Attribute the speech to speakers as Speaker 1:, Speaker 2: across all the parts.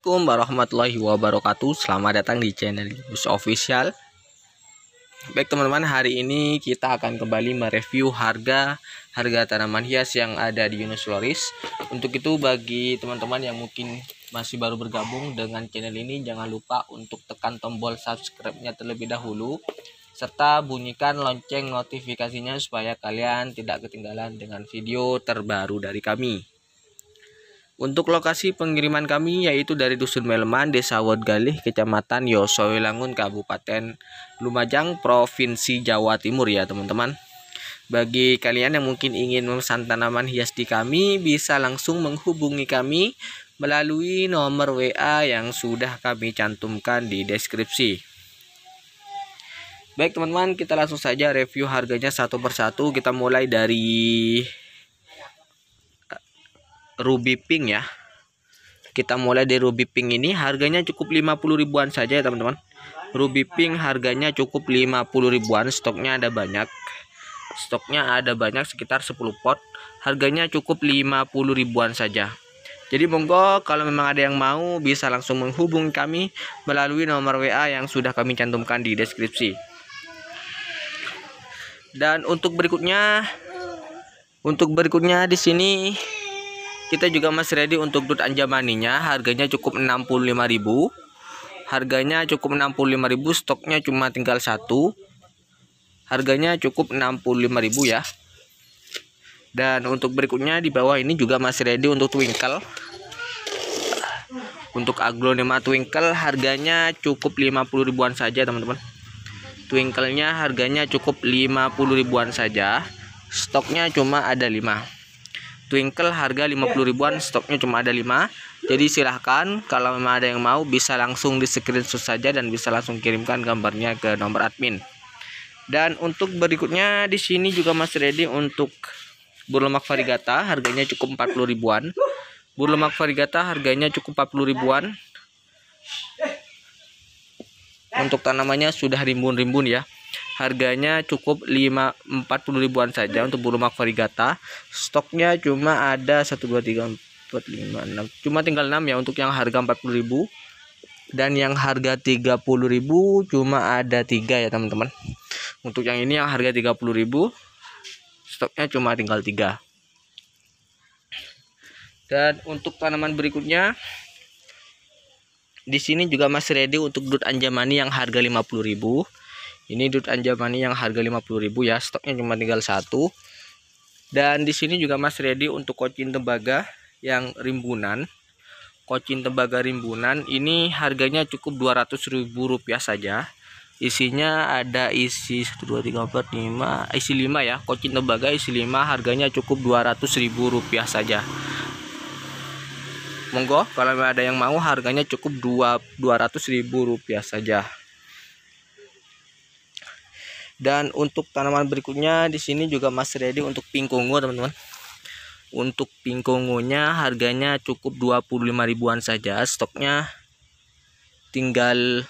Speaker 1: Assalamualaikum warahmatullahi wabarakatuh. Selamat datang di channel Yunus Official. Baik teman-teman, hari ini kita akan kembali mereview harga tanaman hias yang ada di Yunus Floris. Untuk itu bagi teman-teman yang mungkin masih baru bergabung dengan channel ini, jangan lupa untuk tekan tombol subscribe-nya terlebih dahulu serta bunyikan lonceng notifikasinya supaya kalian tidak ketinggalan dengan video terbaru dari kami. Untuk lokasi pengiriman kami yaitu dari Dusun Meleman, Desa Wodgalih, Kecamatan Yosowelangun, Kabupaten Lumajang, Provinsi Jawa Timur ya teman-teman. Bagi kalian yang mungkin ingin memesan tanaman hias di kami, bisa langsung menghubungi kami melalui nomor WA yang sudah kami cantumkan di deskripsi. Baik teman-teman, kita langsung saja review harganya satu persatu. Kita mulai dari Ruby Pink ya. Kita mulai dari Ruby Pink ini, harganya cukup 50 ribuan saja ya teman-teman. Ruby Pink harganya cukup 50 ribuan, stoknya ada banyak. Sekitar 10 pot. Harganya cukup 50 ribuan saja. Jadi monggo kalau memang ada yang mau bisa langsung menghubungi kami melalui nomor WA yang sudah kami cantumkan di deskripsi. Dan untuk berikutnya di sini kita juga masih ready untuk dut anjamaninya. Harganya cukup 65.000. Stoknya cuma tinggal satu. Harganya cukup 65.000 ya. Dan untuk berikutnya di bawah ini juga masih ready untuk twinkle. Untuk aglonema twinkle harganya cukup 50 ribuan saja teman-teman. Twinkle-nya harganya cukup 50 ribuan saja. Stoknya cuma ada 5. Twinkle harga 50 ribuan, stoknya cuma ada 5. Jadi silahkan kalau memang ada yang mau bisa langsung di screenshot saja dan bisa langsung kirimkan gambarnya ke nomor admin. Dan untuk berikutnya di sini juga masih ready untuk burlemak variegata, harganya cukup 40 ribuan. Burlemak variegata harganya cukup 40 ribuan. Untuk tanamannya sudah rimbun-rimbun ya. Harganya cukup 40 ribuan saja untuk burlemak variegata. Stoknya cuma ada 1 2 3 4 5 6. Cuma tinggal 6 ya untuk yang harga 40.000. Dan yang harga 30.000 cuma ada 3 ya teman-teman. Untuk yang ini yang harga 30.000, stoknya cuma tinggal 3. Dan untuk tanaman berikutnya di sini juga masih ready untuk dut anjamani yang harga 50.000. Ini dut anjamani yang harga 50.000 ya, stoknya cuma tinggal 1. Dan di sini juga masih ready untuk kocin tembaga yang rimbunan. Kocin tembaga rimbunan ini harganya cukup Rp200.000 saja. Isinya ada isi 1 2 3 4 5, isi 5 ya. Kocin tembaga isi 5 harganya cukup Rp200.000 saja. Monggo kalau ada yang mau, harganya cukup Rp200.000 saja. Dan untuk tanaman berikutnya di sini juga masih ready untuk pink kongo teman-teman. Untuk pink kongonya harganya cukup 25 ribuan saja. Stoknya tinggal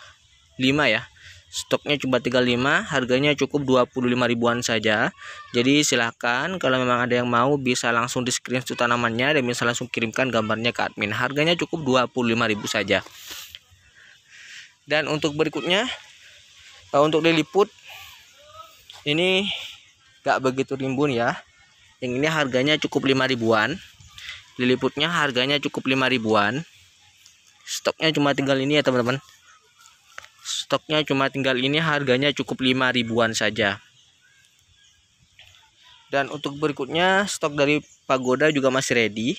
Speaker 1: 5 ya. Stoknya cuma tinggal 5. Harganya cukup 25 ribuan saja. Jadi silahkan kalau memang ada yang mau bisa langsung di screenshot tanamannya dan bisa langsung kirimkan gambarnya ke admin. Harganya cukup 25.000 saja. Dan untuk berikutnya untuk diliput ini gak begitu rimbun ya. Yang ini harganya cukup 5 ribuan. Liliputnya harganya cukup 5 ribuan. Stoknya cuma tinggal ini ya teman-teman. Stoknya cuma tinggal ini, harganya cukup 5 ribuan saja. Dan untuk berikutnya stok dari pagoda juga masih ready.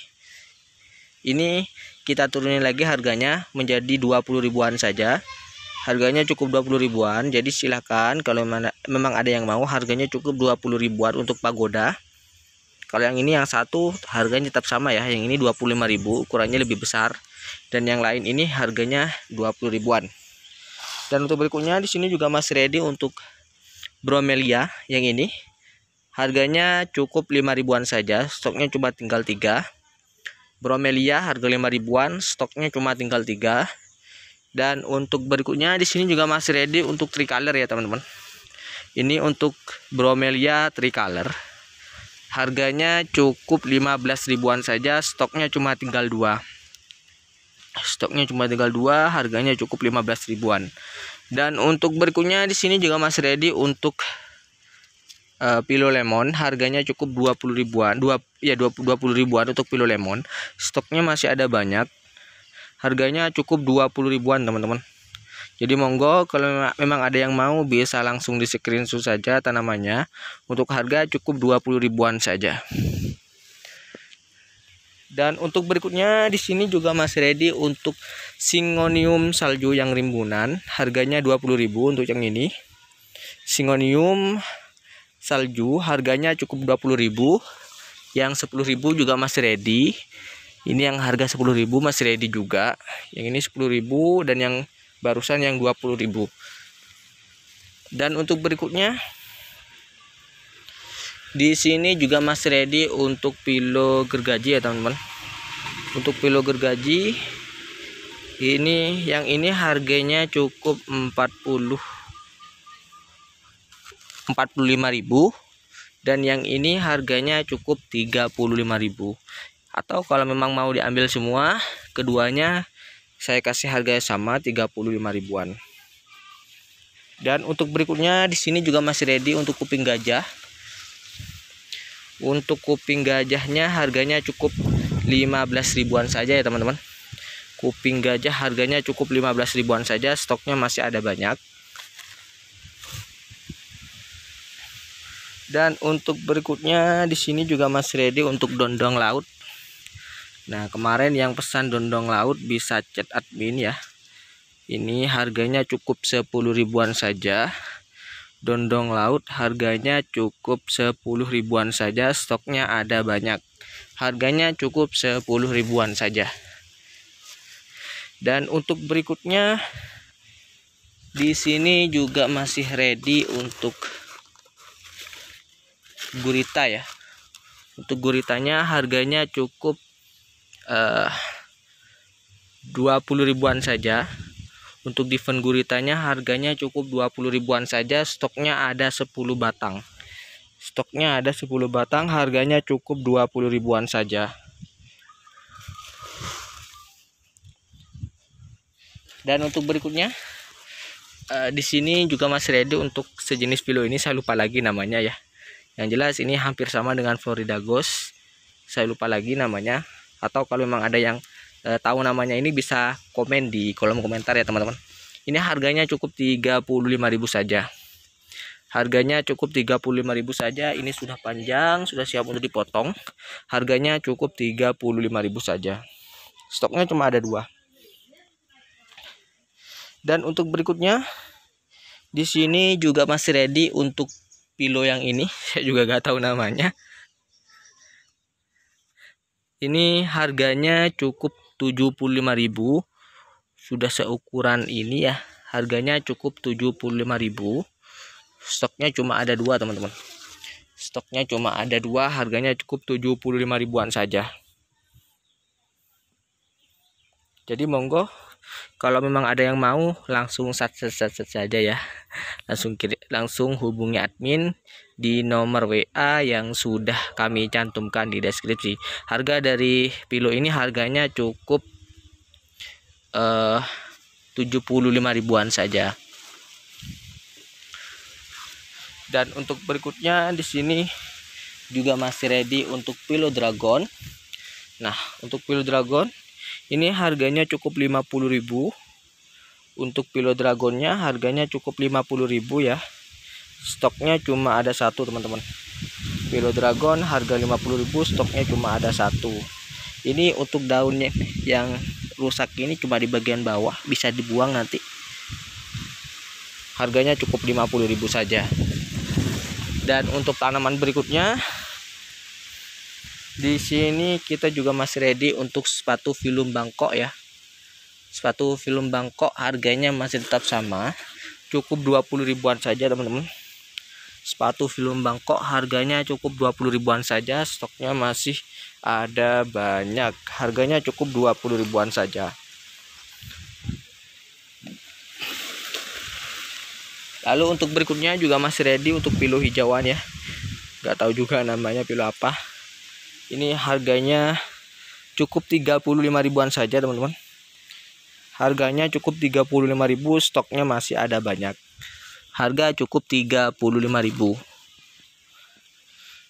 Speaker 1: Ini kita turunin lagi harganya menjadi 20 ribuan saja. Harganya cukup 20 ribuan. Jadi silahkan kalau memang ada yang mau, harganya cukup 20 ribuan untuk pagoda. Kalau yang ini yang satu harganya tetap sama ya. Yang ini 25.000, ukurannya lebih besar. Dan yang lain ini harganya 20 ribuan. Dan untuk berikutnya di sini juga masih ready untuk bromelia yang ini. Harganya cukup 5 ribuan saja. Stoknya cuma tinggal 3. Bromelia harga 5 ribuan, stoknya cuma tinggal 3. Dan untuk berikutnya di sini juga masih ready untuk tricolor ya teman-teman. Ini untuk bromelia tricolor. Harganya cukup 15 ribuan saja, stoknya cuma tinggal 2. Stoknya cuma tinggal 2, harganya cukup 15 ribuan. Dan untuk berikutnya di sini juga masih ready untuk Pilo lemon, harganya cukup 20 ribuan. 20 ribuan untuk Pilo lemon. Stoknya masih ada banyak. Harganya cukup 20 ribuan, teman-teman. Jadi monggo kalau memang ada yang mau bisa langsung di screenshot saja tanamannya. Untuk harga cukup 20 ribuan saja. Dan untuk berikutnya di sini juga masih ready untuk Syngonium salju yang rimbunan, harganya 20.000 untuk yang ini. Syngonium salju harganya cukup 20.000. Yang 10.000 juga masih ready. Ini yang harga 10.000 masih ready juga. Yang ini 10.000 dan yang barusan yang 20.000. Dan untuk berikutnya di sini juga masih ready untuk Pilo gergaji ya teman-teman. Untuk Pilo gergaji ini, yang ini harganya cukup 45.000 dan yang ini harganya cukup 35.000. Atau kalau memang mau diambil semua, keduanya saya kasih harga sama 35 ribuan. Dan untuk berikutnya di sini juga masih ready untuk kuping gajah. Untuk kuping gajahnya harganya cukup 15 ribuan saja ya teman-teman. Kuping gajah harganya cukup 15 ribuan saja, stoknya masih ada banyak. Dan untuk berikutnya di sini juga masih ready untuk dondong laut. Nah, kemarin yang pesan dondong laut bisa chat admin ya. Ini harganya cukup 10 ribuan saja. Dondong laut harganya cukup 10 ribuan saja, stoknya ada banyak. Harganya cukup 10 ribuan saja. Dan untuk berikutnya di sini juga masih ready untuk gurita ya. Untuk guritanya harganya cukup 20 ribuan saja. Untuk diven guritanya harganya cukup 20 ribuan saja, stoknya ada 10 batang. Stoknya ada 10 batang, harganya cukup 20 ribuan saja. Dan untuk berikutnya di sini juga masih ready untuk sejenis Pilo ini, saya lupa lagi namanya ya. Yang jelas ini hampir sama dengan Florida Ghost. Saya lupa lagi namanya. Atau kalau memang ada yang tahu namanya ini bisa komen di kolom komentar ya teman-teman. Ini harganya cukup 35.000 saja. Harganya cukup 35.000 saja. Ini sudah panjang, sudah siap untuk dipotong. Harganya cukup 35.000 saja. Stoknya cuma ada 2. Dan untuk berikutnya di sini juga masih ready untuk Pilo yang ini. Saya juga gak tahu namanya. Ini harganya cukup 75.000. Sudah seukuran ini ya. Harganya cukup 75.000. Stoknya cuma ada 2 teman-teman. Stoknya cuma ada 2, harganya cukup 75 ribuan saja. Jadi monggo kalau memang ada yang mau langsung sat saja ya. Langsung hubungi admin di nomor WA yang sudah kami cantumkan di deskripsi. Harga dari Pilo ini harganya cukup 75 ribuan saja. Dan untuk berikutnya di sini juga masih ready untuk Pilo Dragon. Nah, untuk Pilo Dragon ini harganya cukup 50.000. Untuk Pilo Dragonnya harganya cukup 50.000 ya. Stoknya cuma ada 1 teman-teman. Pilo Dragon harga 50.000, stoknya cuma ada 1. Ini untuk daunnya yang rusak ini cuma di bagian bawah, bisa dibuang nanti. Harganya cukup 50.000 saja. Dan untuk tanaman berikutnya di sini kita juga masih ready untuk sepatu film Bangkok ya. Sepatu film Bangkok harganya masih tetap sama, cukup 20 ribuan saja teman-teman. Sepatu film Bangkok harganya cukup 20 ribuan saja, stoknya masih ada banyak. Harganya cukup 20 ribuan saja. Lalu untuk berikutnya juga masih ready untuk Pilo hijauan ya. Gak tahu juga namanya Pilo apa. Ini harganya cukup 35 ribuan saja teman-teman. harganya cukup 35.000, stoknya masih ada banyak. Harga cukup 35.000.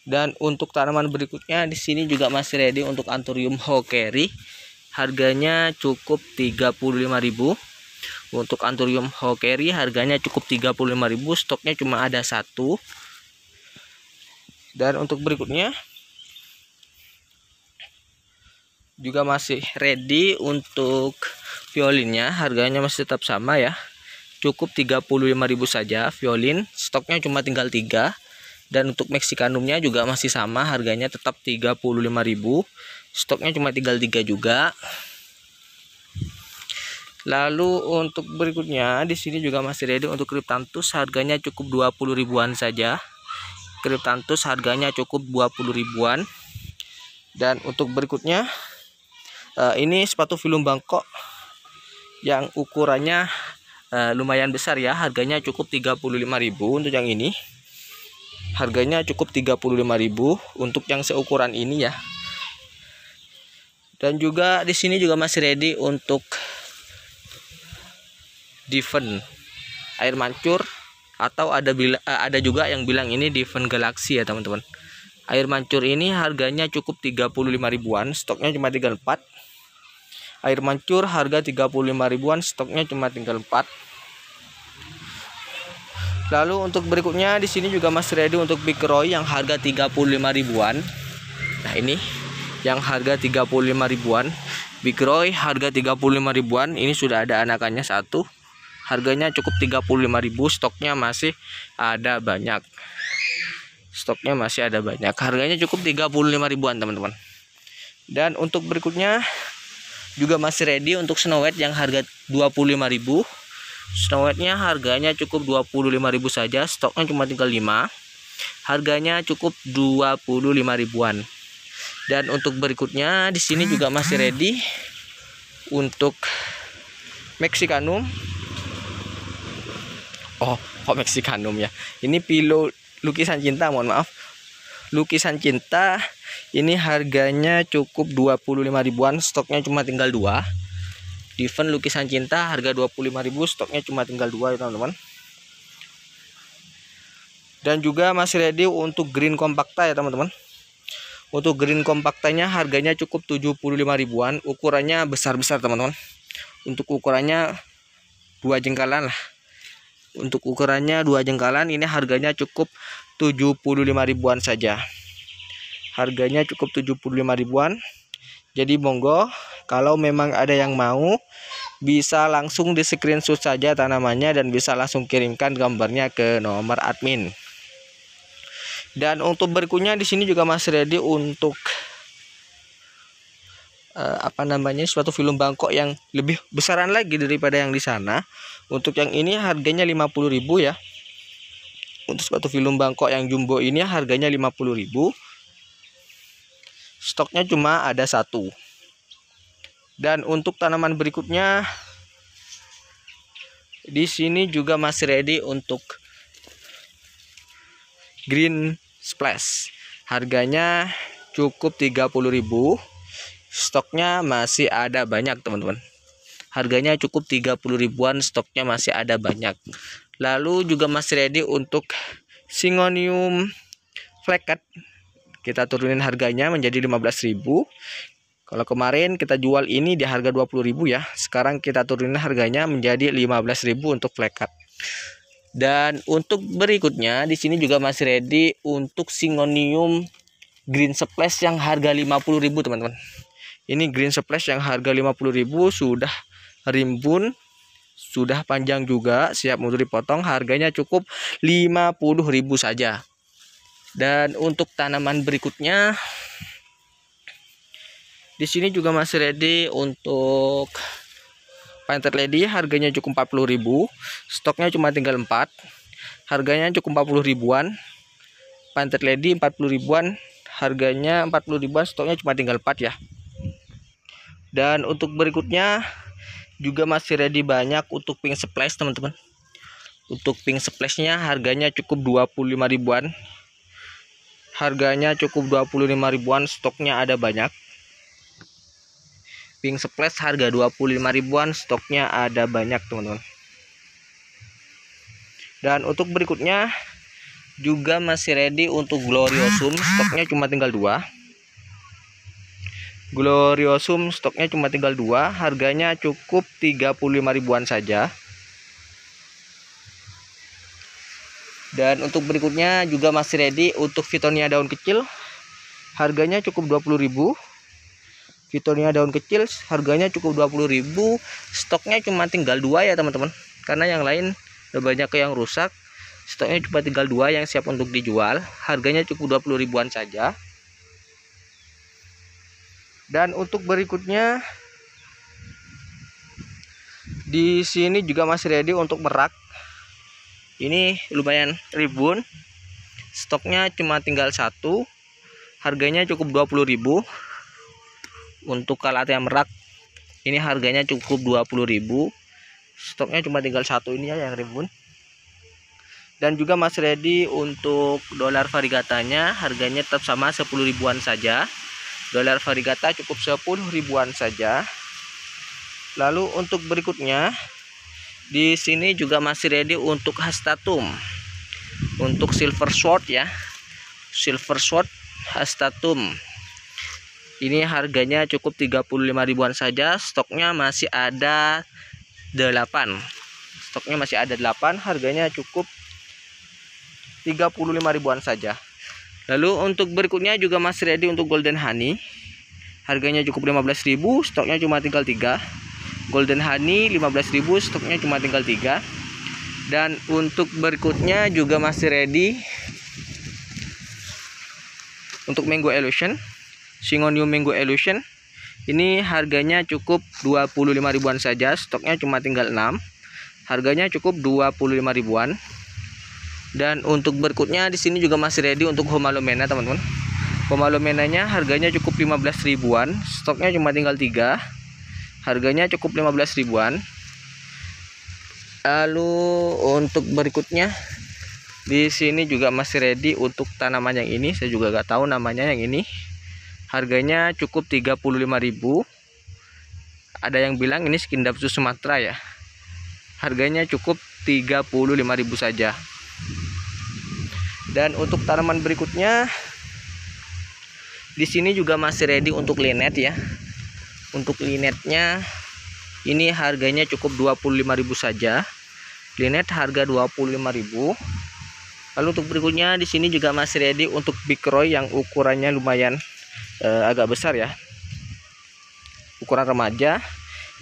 Speaker 1: Dan untuk tanaman berikutnya di sini juga masih ready untuk Anthurium Hawkeri. Harganya cukup 35.000. Untuk Anthurium Hawkeri harganya cukup 35.000, stoknya cuma ada satu. Dan untuk berikutnya juga masih ready untuk violinnya, harganya masih tetap sama ya. Cukup 35.000 saja violin, stoknya cuma tinggal 3. Dan untuk Mexicanumnya juga masih sama, harganya tetap 35.000. Stoknya cuma tinggal 3 juga. Lalu untuk berikutnya di sini juga masih ready untuk Cryptanthus, harganya cukup 20 ribuan saja. Cryptanthus harganya cukup 20 ribuan. Dan untuk berikutnya ini sepatu film Bangkok yang ukurannya lumayan besar ya, harganya cukup 35.000 untuk yang ini. Harganya cukup 35.000 untuk yang seukuran ini ya. Dan juga di sini juga masih ready untuk Diven air mancur, atau ada juga yang bilang ini Diven Galaxy ya teman-teman. Air mancur ini harganya cukup 35 ribuan, stoknya cuma tinggal 4. Air mancur harga 35 ribuan, stoknya cuma tinggal 4. Lalu untuk berikutnya di sini juga masih ready untuk Big Roy yang harga 35 ribuan. Nah, ini yang harga 35 ribuan. Big Roy harga 35 ribuan. Ini sudah ada anakannya satu. Harganya cukup 35.000, stoknya masih ada banyak. Stoknya masih ada banyak. Harganya cukup 35 ribuan, teman-teman. Dan untuk berikutnya juga masih ready untuk Snow White yang harga 25.000. Snow White-nya harganya cukup 25.000 saja, stoknya cuma tinggal 5. Harganya cukup 25 ribuan. Dan untuk berikutnya di sini juga masih ready untuk Mexicanum. Oh, kok Mexicanum ya? Ini Pilo lukisan cinta, mohon maaf. Lukisan cinta ini harganya cukup 25 ribuan, stoknya cuma tinggal 2. Diven lukisan cinta harga 25.000, stoknya cuma tinggal 2 ya teman-teman. Dan juga masih ready untuk Green Compacta ya teman-teman. Untuk Green Compactanya harganya cukup 75 ribuan, ukurannya besar-besar teman-teman. Untuk ukurannya 2 jengkalan lah. Untuk ukurannya 2 jengkalan ini harganya cukup 75 ribuan saja. Harganya cukup 75 ribuan. Jadi monggo kalau memang ada yang mau bisa langsung di screenshot saja tanamannya dan bisa langsung kirimkan gambarnya ke nomor admin. Dan untuk berikutnya di sini juga masih ready untuk sepatu film Bangkok yang lebih besaran lagi daripada yang di sana. Untuk yang ini harganya 50.000 ya. Untuk sepatu film Bangkok yang jumbo ini harganya 50.000. Stoknya cuma ada satu. Dan untuk tanaman berikutnya di sini juga masih ready untuk Green Splash. Harganya cukup 30.000. Stoknya masih ada banyak teman-teman. Harganya cukup 30 ribuan, stoknya masih ada banyak. Lalu juga masih ready untuk Syngonium Flacket. Kita turunin harganya menjadi 15.000. Kalau kemarin kita jual ini di harga 20.000 ya. Sekarang kita turunin harganya menjadi 15.000 untuk Flacket. Dan untuk berikutnya di sini juga masih ready untuk Syngonium Green Splash yang harga 50.000 teman-teman. Ini Green Splash yang harga 50.000 sudah rimbun, sudah panjang juga, siap untuk dipotong. Harganya cukup 50.000 saja. Dan untuk tanaman berikutnya di sini juga masih ready untuk Painted Lady, harganya cukup 40.000. Stoknya cuma tinggal 4. Harganya cukup 40 ribuan. Painted Lady 40 ribuan. Harganya 40 ribuan, stoknya cuma tinggal 4 ya. Dan untuk berikutnya juga masih ready banyak untuk Pink Splash teman-teman. Untuk Pink Splashnya harganya cukup 25 ribuan. Harganya cukup 25 ribuan, stoknya ada banyak. Pink Splash harga 25 ribuan, stoknya ada banyak teman-teman. Dan untuk berikutnya juga masih ready untuk Gloriosum, stoknya cuma tinggal 2. Gloriosum stoknya cuma tinggal 2, harganya cukup 35 ribuan saja. Dan untuk berikutnya juga masih ready untuk Fittonia daun kecil, harganya cukup 20.000. Fittonia daun kecil harganya cukup 20.000, stoknya cuma tinggal 2 ya teman-teman, karena yang lain udah banyak yang rusak. Stoknya cuma tinggal 2 yang siap untuk dijual, harganya cukup 20 ribuan saja. Dan untuk berikutnya di sini juga masih ready untuk merak. Ini lumayan rimbun, stoknya cuma tinggal 1, harganya cukup 20.000. Untuk Calathea merak ini harganya cukup 20.000, stoknya cuma tinggal 1 ini ya yang rimbun. Dan juga masih ready untuk dolar variegatanya, harganya tetap sama 10 ribuan saja. Dolar variegata cukup 10 ribuan saja. Lalu untuk berikutnya di sini juga masih ready untuk Hastatum, untuk Silver Sword ya, Silver Sword Hastatum. Ini harganya cukup 35 ribuan saja, stoknya masih ada 8. Stoknya masih ada 8, harganya cukup 35 ribuan saja. Lalu untuk berikutnya juga masih ready untuk Golden Honey, harganya cukup 15.000, stoknya cuma tinggal 3. Golden Honey 15.000, stoknya cuma tinggal 3. Dan untuk berikutnya juga masih ready untuk Mango Illusion, Syngonium Mango Illusion. Ini harganya cukup 25 ribuan saja, stoknya cuma tinggal 6. Harganya cukup 25 ribuan. Dan untuk berikutnya di sini juga masih ready untuk Homalomena teman-teman. Homalomenanya harganya cukup 15 ribuan, stoknya cuma tinggal 3. Harganya cukup 15 ribuan. Lalu untuk berikutnya di sini juga masih ready untuk tanaman yang ini, saya juga gak tahu namanya yang ini. Harganya cukup 35.000. Ada yang bilang ini Skindapsus Sumatra ya. Harganya cukup 35.000 saja. Dan untuk tanaman berikutnya di sini juga masih ready untuk linet ya. Untuk linetnya ini harganya cukup 25.000 saja. Linet harga 25.000. Lalu untuk berikutnya di sini juga masih ready untuk Big Roy yang ukurannya lumayan agak besar ya, ukuran remaja.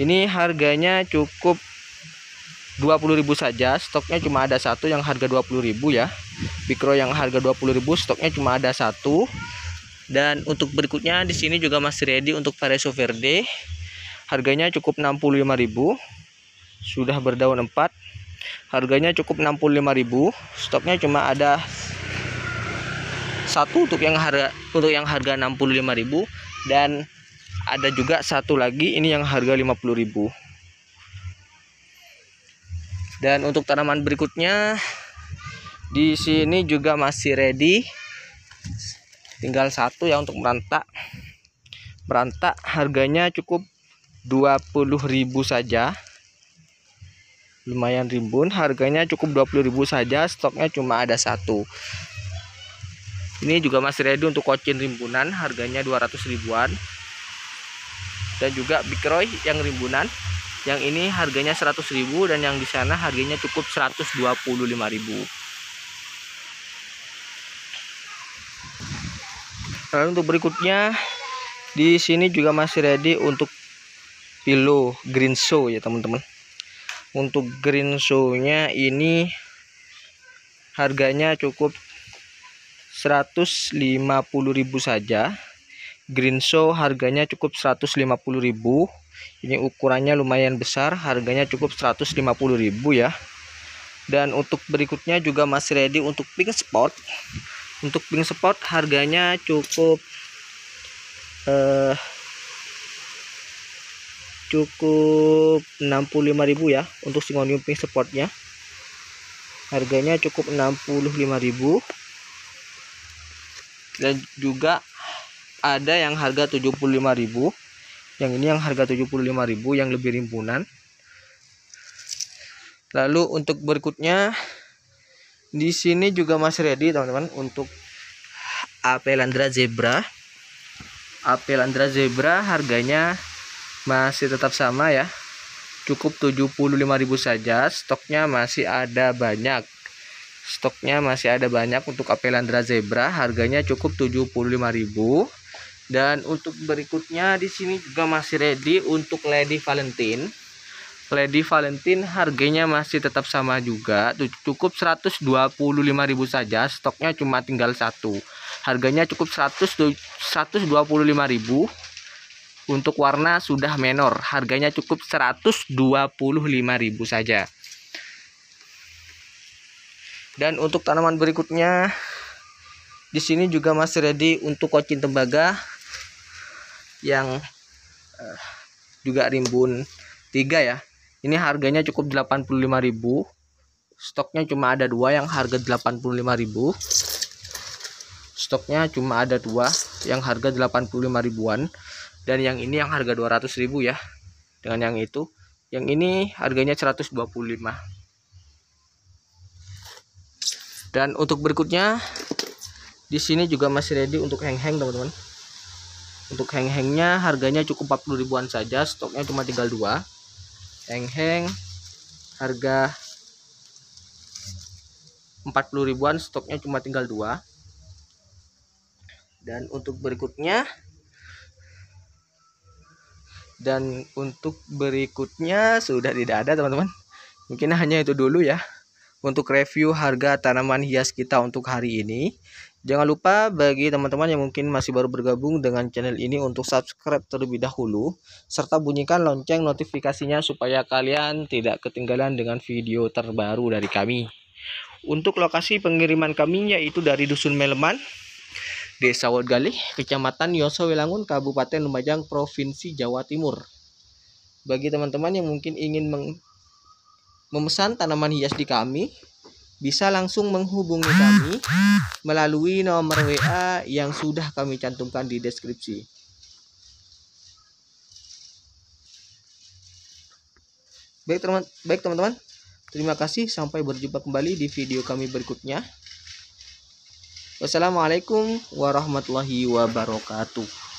Speaker 1: Ini harganya cukup 20.000 saja, stoknya cuma ada 1 yang harga 20.000 ya. Big Roy yang harga 20.000, stoknya cuma ada 1. Dan untuk berikutnya di sini juga masih ready untuk Paraiso Verde, harganya cukup 65.000, sudah berdaun 4. Harganya cukup 65.000, stoknya cuma ada 1 untuk yang harga 65.000, dan ada juga 1 lagi ini yang harga 50.000. Dan untuk tanaman berikutnya di sini juga masih ready, tinggal 1 ya untuk merantak. Merantak harganya cukup 20.000 saja, lumayan rimbun, harganya cukup 20.000 saja, stoknya cuma ada 1. Ini juga masih ready untuk Cochin rimbunan, harganya 200 ribuan. Dan juga Big Roy yang rimbunan, yang ini harganya 100.000, dan yang di sana harganya cukup 125.000. Lalu untuk berikutnya di sini juga masih ready untuk Philo Green Show ya teman-teman. Untuk Green Show-nya ini harganya cukup 150.000 saja. Green Show harganya cukup 150.000. Ini ukurannya lumayan besar, harganya cukup 150.000 ya. Dan untuk berikutnya juga masih ready untuk Pink Spot. Untuk Pink Spot harganya cukup 65.000 ya untuk Syngonium Pink Spotnya. Harganya cukup 65.000. Dan juga ada yang harga 75.000. Yang ini yang harga 75.000 yang lebih rimpunan. Lalu untuk berikutnya di sini juga masih ready teman-teman untuk Apelandra Zebra. Apelandra Zebra harganya masih tetap sama ya. Cukup 75.000 saja. Stoknya masih ada banyak. Untuk Apelandra Zebra harganya cukup 75.000. Dan untuk berikutnya di sini juga masih ready untuk Lady Valentine. Lady Valentine harganya masih tetap sama juga, cukup 125.000 saja. Stoknya cuma tinggal satu. Harganya cukup 125.000. Untuk warna sudah menor, harganya cukup 125.000 saja. Dan untuk tanaman berikutnya di sini juga masih ready untuk Cochin tembaga yang juga rimbun 3 ya. Ini harganya cukup 85.000. Stoknya cuma ada 2 yang harga 85.000. Stoknya cuma ada 2 yang harga 85.000-an. Dan yang ini yang harga 200.000 ya. Dengan yang itu, yang ini harganya 125. Dan untuk berikutnya di sini juga masih ready untuk heng-heng teman-teman. Untuk heng-hengnya harganya cukup 40.000-an saja. Stoknya cuma tinggal 2. Heng-heng harga 40.000-an, stoknya cuma tinggal 2. Dan untuk berikutnya sudah tidak ada teman-teman. Mungkin hanya itu dulu ya untuk review harga tanaman hias kita untuk hari ini. Jangan lupa bagi teman-teman yang mungkin masih baru bergabung dengan channel ini untuk subscribe terlebih dahulu, serta bunyikan lonceng notifikasinya supaya kalian tidak ketinggalan dengan video terbaru dari kami. Untuk lokasi pengiriman kami yaitu dari Dusun Meleman, Desa Wodgalih, Kecamatan Yosowelangun, Kabupaten Lumajang, Provinsi Jawa Timur. Bagi teman-teman yang mungkin ingin memesan tanaman hias di kami, bisa langsung menghubungi kami melalui nomor WA yang sudah kami cantumkan di deskripsi. Baik teman-teman, terima kasih, sampai berjumpa kembali di video kami berikutnya. Wassalamualaikum warahmatullahi wabarakatuh.